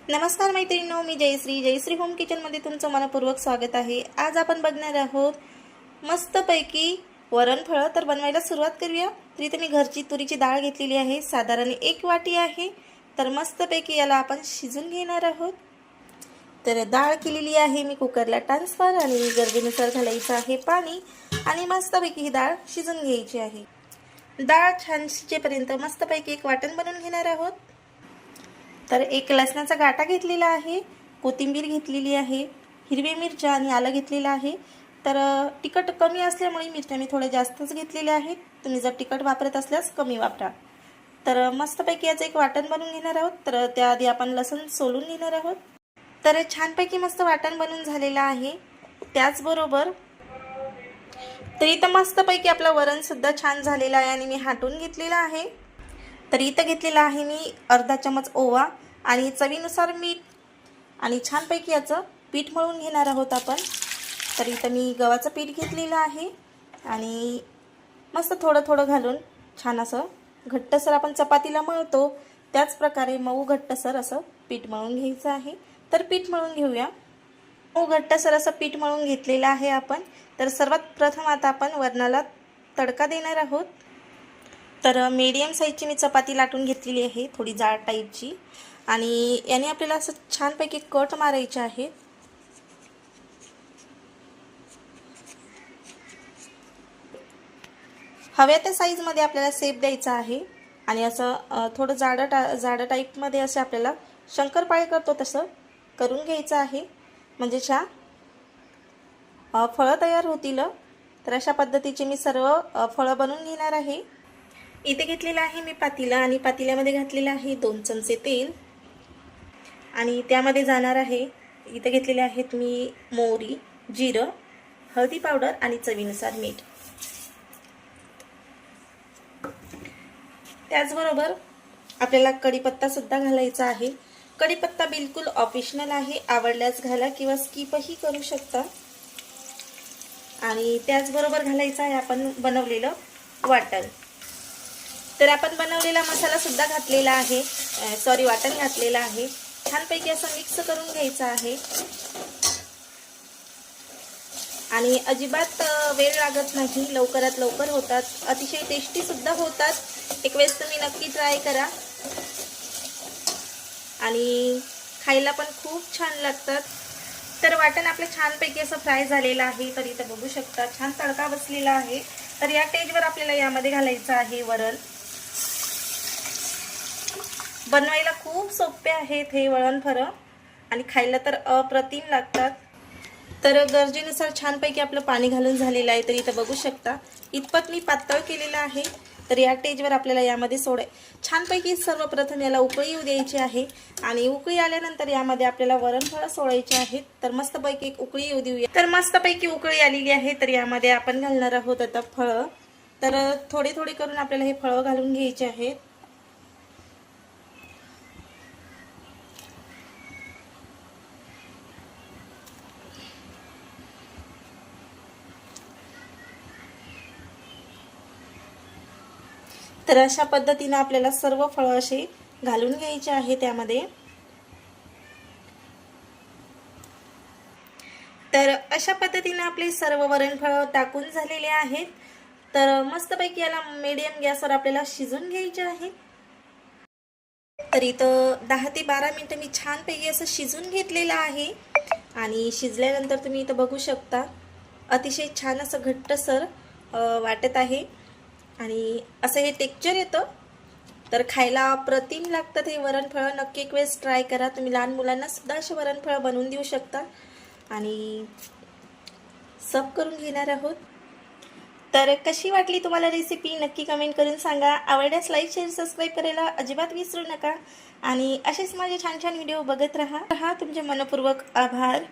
नमस्कार मैत्रिणींनो, मी जयश्री होम किचनमध्ये तुमचं मनपूर्वक स्वागत आहे। आज आपण बघणार आहोत मस्तपैकी वरणफळ। तर बनवायला सुरुवात करूया। तर इथे मी घरची तुरीची डाळ घेतलेली आहे, साधारण 1 वाटी आहे। तर मस्तपैकी याला आपण शिजून घेणार आहोत। तर डाळ केलेली आहे मी कुकरला ट्रान्सफर आणि गरजेनुसार घालायचं आहे पाणी आणि मस्तपैकी ही डाळ शिजून घ्यायची आहे। डाळ छान शिजेपर्यंत मस्तपैकी एक वाटण बनवून घेणार आहोत। तर एक लसणाचा गाठा घेतलेला आहे, कोथिंबीर घेतलेली आहे, हिरवी मिरच्या आणि आलं घेतलेलं आहे। तर तिखट कमी असल्यामुळे मिरच्या मी थोड्या जास्तच घेतलेल्या आहेत। तुम्ही जर तिखट वापरत असल्यास कमी वापरा। तर मस्तपैकी याचं एक वाटण बनवून घेणार आहोत। तर त्याआधी आपण लसूण सोलून घेणार आहोत। तर छानपैकी मस्त वाटण बनवून झालेलं आहे। त्याचबरोबर तर इथं मस्तपैकी आपलं वरण सुद्धा छान झालेलं आहे आणि मी हाटून घेतलेलं आहे। तर इथं घेतलेला आहे मी अर्धा चमच ओवा आणि चवीनुसार मीठ आणि छानपैकी याचं पीठ मळून घेणार आहोत आपण। तर इथं मी गव्हाचं पीठ घेतलेलं आहे आणि मस्त थोडं थोडं घालून छान असं घट्टसर आपण चपातीला मळतो त्याच प्रकारे मऊ घट्टसर असं पीठ मळून घ्यायचं आहे। तर पीठ मळून घेऊया। मऊ घट्टसर असं पीठ मळून घेतलेलं आहे आपण। तर सर्वात प्रथम आता आपण वरणाला तडका देणार आहोत। तर मीडियम साईजची मी चपाती लाटून घेतलेली आहे, थोडी जाड टाईपची, आणि याने आपल्याला असं छानपैकी कट मारायचे आहे। हव्या त्या साईजमध्ये आपल्याला शेप द्यायचा आहे आणि असं थोडं जाड टाईपमध्ये असे आपल्याला शंकरपाळे करतो तसं करून घ्यायचं आहे, म्हणजे फळं तयार होतील। तर अशा पद्धतीचे मी सर्व फळं बनवून घेणार आहे। इथे घेतलेला आहे मी पातेला आणि पातेल्यामध्ये घातलेला आहे 2 चमचे तेल आणि त्यामध्ये जाणार आहे, इथे घेतलेले आहेत मी मोहरी, जिरं, हळदी पावडर आणि चवीनुसार मीठ। त्याचबरोबर आपल्याला कढीपत्ता सुद्धा घालायचा आहे। कढीपत्ता बिलकुल ऑप्शनल आहे, आवडल्यास घाला किंवा स्किपही करू शकता। आणि त्याचबरोबर घालायचं आहे आपण बनवलेलं वाटण। तर आपण बनवलेला मसाला सुद्धा घातलेला आहे, वाटण घातलेलं आहे। छानपैकी असं मिक्स करून घ्यायचं आहे आणि अजिबात वेळ लागत नाही, लवकरात लवकर होतात, अतिशय टेस्टी सुद्धा होतात। एक वेळेस तुम्ही नक्की ट्राय करा आणि खायला पण खूप छान लागतात। तर वाटण आपलं छानपैकी असं फ्राय झालेलं आहे। तर इथं बघू शकता छान तडका बसलेला आहे। तर या स्टेजवर आपल्याला यामध्ये घालायचं आहे वरण। बनवायला खूप सोपे आहेत हे वरणफळ आणि खायला तर अप्रतिम लागतात। तर गरजेनुसार छानपैकी आपलं पाणी घालून झालेलं आहे। तर इथं बघू शकता इतपत मी पातळ केलेलं आहे। तर या स्टेजवर आपल्याला यामध्ये छानपैकी सर्वप्रथम याला उकळी येऊ द्यायची आहे आणि उकळी आल्यानंतर यामध्ये आपल्याला वरणफळ सोडायचे आहेत। तर मस्तपैकी एक उकळी येऊ देऊया। तर मस्तपैकी उकळी आलेली आहे। तर यामध्ये आपण घालणार आहोत आता फळं। तर थोडे थोडे करून आपल्याला हे फळं घालून घ्यायचे आहेत। तर अशा पद्धतीने आपल्याला सर्व फळं असे घालून घ्यायचे आहे त्यामध्ये। तर अशा पद्धतीने आपले सर्व वरणफळ टाकून झालेले आहेत। तर मस्तपैकी याला मीडियम गॅसवर आपल्याला शिजून घ्यायचे आहे। तर इथं 10 ते 12 मिनिटं मी छानपैकी असं शिजून घेतलेलं आहे आणि शिजल्यानंतर तुम्ही इथं बघू शकता अतिशय छान असं घट्टसर वाटत आहे आणि असं हे टेक्स्चर येतं। तर खायला अप्रतिम लागतात हे वरणफळ, नक्की एक वेळेस ट्राय करा। तुम्ही लहान मुलांना सुद्धा असे वरणफळ बनवून देऊ शकता आणि सर्व करून घेणार आहोत। तर कशी वाटली तुम्हाला रेसिपी नक्की कमेंट करून सांगा। आवडल्यास लाईक शेअर सबस्क्राईब करायला अजिबात विसरू नका आणि असेच माझे छान छान व्हिडिओ बघत राहा। तुमचे मनपूर्वक आभार।